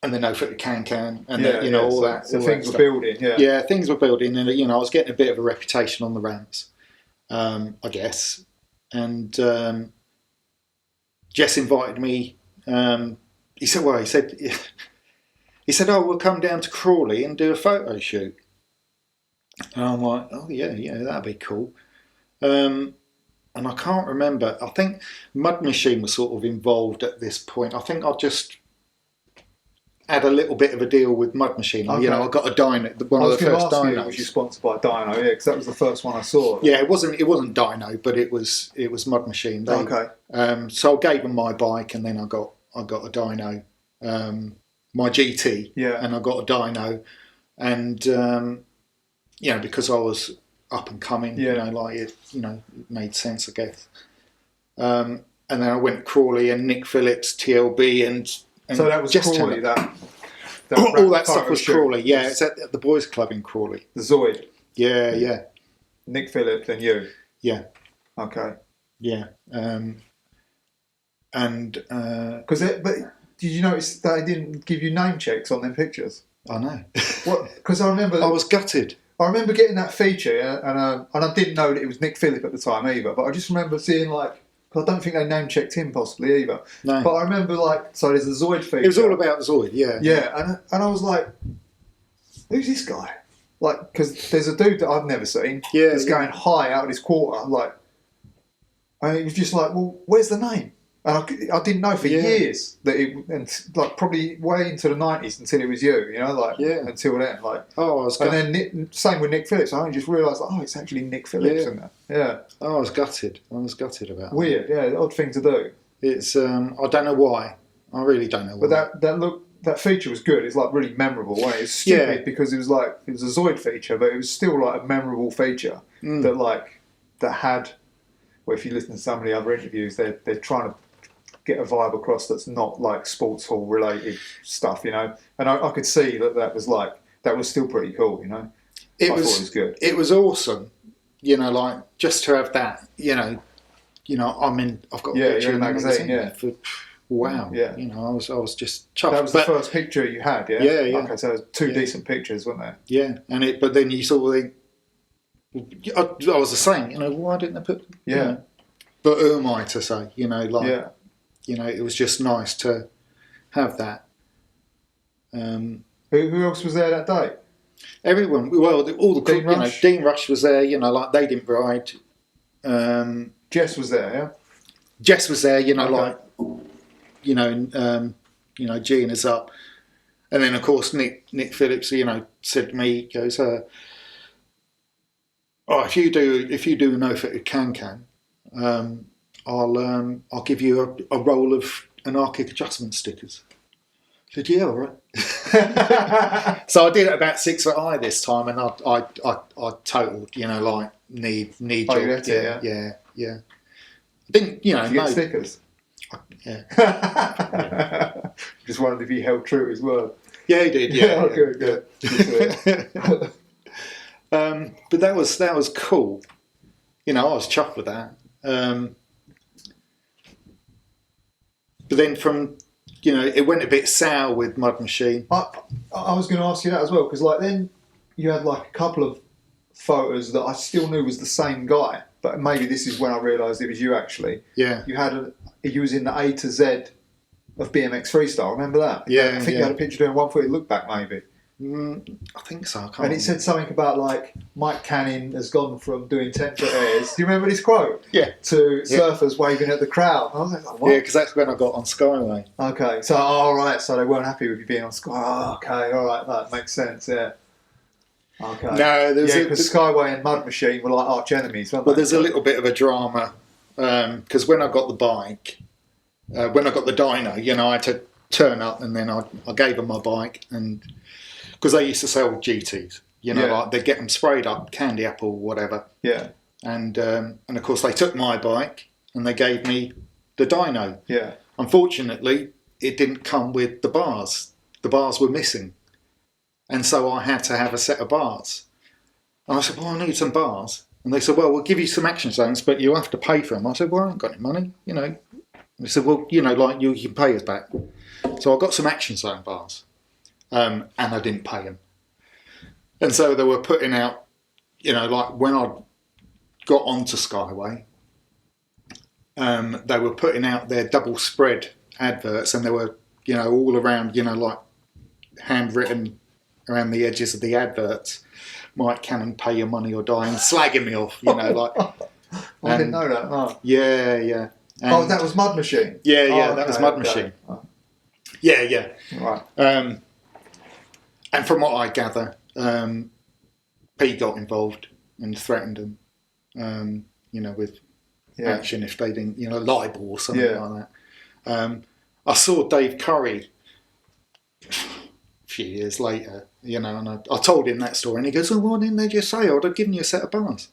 And the no filter can, and all that. So all things that were building, Yeah, things were building, and I was getting a bit of a reputation on the ramps, I guess. And Jess invited me. He said, "Oh, we'll come down to Crawley and do a photo shoot." And I'm like, "Oh yeah, that'd be cool." And I can't remember. I think Mud Machine was sort of involved at this point. I think I just had a little bit of a deal with Mud Machine. Okay. I got a dyno, one of the first dynos. Was you sponsored by Dyno? Yeah, because that was the first one I saw. Yeah, it wasn't Dyno, but it was Mud Machine. Okay. So I gave them my bike, and then I got a dyno, my GT, and I got a dyno, and because I was up and coming, it made sense, I guess. And then I went to Crawley and Nick Phillips, TLB, and so that was Crawley. That all that stuff was Crawley. Yeah, it's at the Boys Club in Crawley. The Zoid. Yeah. Nick Phillips and you. Yeah. Okay. Yeah. But did you notice that I didn't give you name checks on them pictures? I know. What? Because I remember I was gutted. I remember getting that feature, and I didn't know that it was Nick Phillip at the time either. But I just remember seeing cause I don't think they name checked him possibly either. No. But I remember so there's the Zoid feature. It was all about Zoid, yeah. Yeah, and I was like, who's this guy? Because there's a dude that I've never seen. Yeah. That's going high out of his quarter, and it was just like, well, where's the name? And I didn't know for years that probably way into the 90s until it was you, until then, and then same with Nick Phillips. I only just realised, it's actually Nick Phillips in there. Yeah. I was gutted about that. Weird, odd thing to do. It's I don't know why. I really don't know why. But that feature was good. It's really memorable. Wasn't it? It's stupid because it was a Zoid feature, but it was still a memorable feature that had. Well, if you listen to some of the other interviews, they're trying to get a vibe across that's not sports hall related stuff, and I could see that was still pretty cool, I thought it was good. It was awesome, just to have that, I've got a picture in the magazine, wow, yeah, I was just chuffed. That was the first picture you had, yeah, yeah. Okay, so there's two decent pictures, weren't there? Yeah, but then you sort of think, I was the same, why didn't I put, but who am I to say, it was just nice to have that. Who else was there that day? Everyone. Well, all the Dean Rush? Dean Rush was there. They didn't ride. Jess was there. Yeah. Jess was there. Gene is up, and then of course Nick Phillips. Said to me, he goes, if you do a no fitted can. I'll give you a roll of anarchic adjustment stickers. I said, yeah, all right. So I did it about 6 foot high this time, and I totaled, knee Oh, job. you had to, yeah. I didn't, Did you get stickers? Yeah. Just wondered if he held true to his word. Yeah, he did. Yeah. Good. But that was cool. I was chuffed with that. But then from, it went a bit sour with Mud Machine. I was going to ask you that as well, because then you had a couple of photos that I still knew was the same guy, but maybe this is when I realised it was you actually. Yeah. You was in the A to Z of BMX Freestyle, remember that? Yeah. I think you had a picture doing 140 look back maybe. I think so. I can't and it said something about Mike Canning has gone from doing 10-foot airs. Do you remember this quote? Yeah. To surfers waving at the crowd. I was like, what? Yeah, because that's when I got on Skyway. Okay, so all right, so they weren't happy with you being on Skyway. Oh, okay, all right, that makes sense. Yeah. Okay. No, because Skyway and Mud Machine were arch enemies, weren't they? Well, there's a little bit of a drama because when I got the bike, when I got the dyno, I had to turn up and then I gave them my bike and. Because they used to sell GTs, they'd get them sprayed up, candy apple, whatever. Yeah. And of course they took my bike and they gave me the dyno. Yeah. Unfortunately, it didn't come with the bars. The bars were missing. And so I had to have a set of bars. And I said, well, I need some bars. And they said, well, we'll give you some action zones, but you'll have to pay for them. I said, well, I ain't got any money, They said, well, you can pay us back. So I got some Action Zone bars, and I didn't pay them. And so they were putting out, like when I got onto Skyway, they were putting out their double spread adverts, and they were, all around, like handwritten around the edges of the adverts. Mike Cannon, pay your money or die, and slagging me off, like. I didn't know that. No. Yeah. And that was Mud Machine. Yeah, that was Mud Machine. Oh. Yeah. Right. And from what I gather, Pete got involved and threatened them, with action if they didn't, libel or something like that. I saw Dave Curry a few years later, and I told him that story, and he goes, "Oh, why didn't they just say I'd have given you a set of bars?"